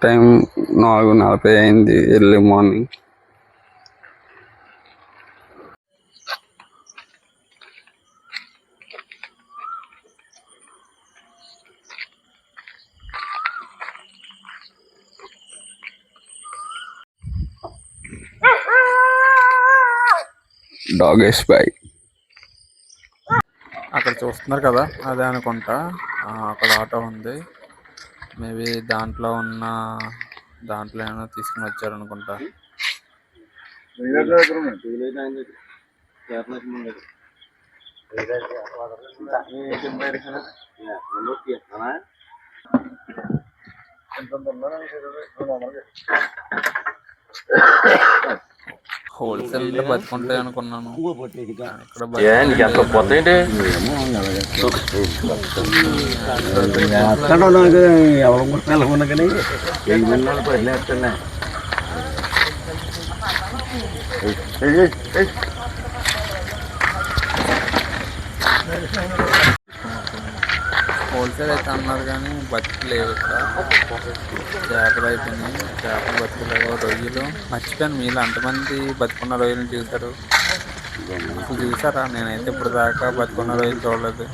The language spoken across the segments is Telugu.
టైం 4:40 అయింది ఎర్లీ మార్నింగ్. డాగేష్ బాయ్ అక్కడ చూస్తున్నారు కదా, అదే అనుకుంటా. అక్కడ ఆటో ఉంది. మేబీ దాంట్లో ఏమైనా తీసుకుని వచ్చారనుకుంటా. హోల్సేల్ అంటే బతుకుంటాయి అనుకున్నాను. హోల్సేల్ అయితే అన్నారు కానీ బతుకులేవు ఇక్కడ. చేపలు అయిపోయినాయి, చేపలు బతుకులేవు. రొయ్యలు మర్చిపోయాను, మీలో అంతమంది బతుకున్న రొయ్యలను చూశారు. అసలు చూసారా? నేనైతే ఇప్పుడు దాకా బతుకున్న రొయ్యలు చూడలేదు.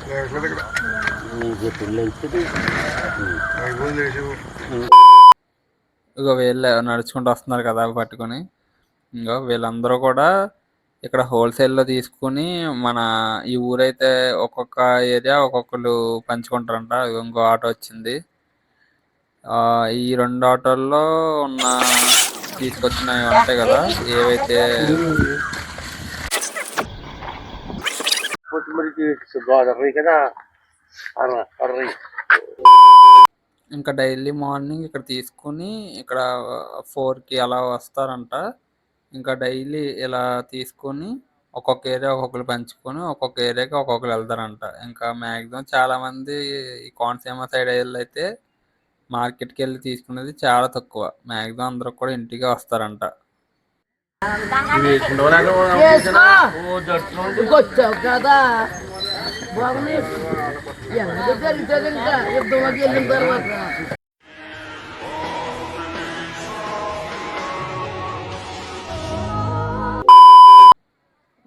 ఇగో వీళ్ళు నడుచుకుంటూ వస్తున్నారు కదా పట్టుకొని. ఇంకో వీళ్ళందరూ కూడా ఇక్కడ హోల్సేల్లో తీసుకుని మన ఈ ఊరైతే ఒక్కొక్క ఏరియా ఒక్కొక్కరు పంచుకుంటారంట. ఇంకో ఆటో వచ్చింది. ఈ 2 ఆటోల్లో తీసుకొచ్చినవి ఉంటాయి కదా, ఏవైతే ఇంకా డైలీ మార్నింగ్ ఇక్కడ తీసుకుని ఇక్కడ 4కి అలా వస్తారంట. ఇంకా డైలీ ఇలా తీసుకొని ఒక్కొక్క ఏరియా ఒక్కొక్కరు పంచుకొని ఒక్కొక్క ఏరియాకి ఒక్కొక్కరు వెళ్తారంట. ఇంకా మ్యాక్సిమం చాలామంది ఈ కోనసీమ సైడ్ అయితే మార్కెట్కి వెళ్ళి తీసుకునేది చాలా తక్కువ. మ్యాక్సిమం అందరూ కూడా ఇంటికే వస్తారంట.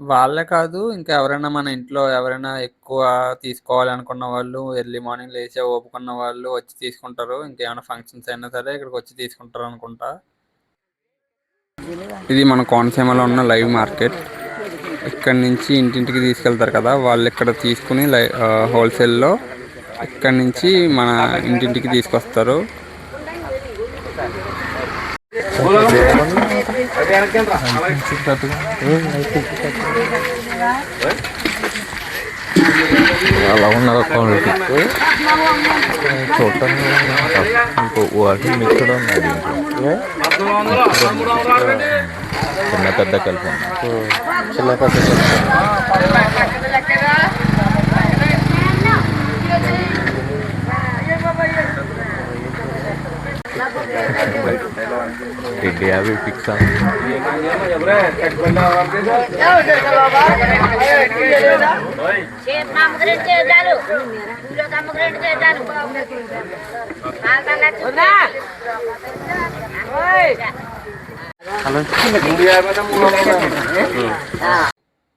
వాళ్ళే కాదు, ఇంకా ఎవరైనా మన ఇంట్లో ఎవరైనా ఎక్కువ తీసుకోవాలనుకున్న వాళ్ళు, ఎర్లీ మార్నింగ్ లేచే ఓపుకున్న వాళ్ళు వచ్చి తీసుకుంటారు. ఇంకేమైనా ఫంక్షన్స్ అయినా సరే ఇక్కడికి వచ్చి తీసుకుంటారు అనుకుంటా. ఇది మన కోనసీమలో ఉన్న లైవ్ మార్కెట్. ఇక్కడ నుంచి ఇంటింటికి తీసుకెళ్తారు కదా, వాళ్ళు ఇక్కడ తీసుకుని హోల్సేల్లో ఇక్కడ నుంచి మన ఇంటింటికి తీసుకొస్తారు. అలా ఉన్నారు చూడటానికి వాటి మిక్స్డ్ ఉన్నది. చిన్న పెద్ద కలిపి చిన్న పెద్ద రెడ్డి అవి ఫిక్స్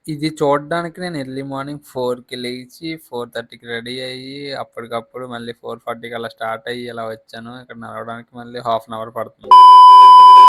ఇది చూడడానికి నేను ఎర్లీ మార్నింగ్ 4కి లేచి 4:30కి రెడీ అయ్యి అప్పటికప్పుడు మళ్ళీ 4:40కి అలా స్టార్ట్ అయ్యి ఇలా వచ్చాను. ఇక్కడ నడవడానికి మళ్ళీ ½ అన్ అవర్ పడుతుంది.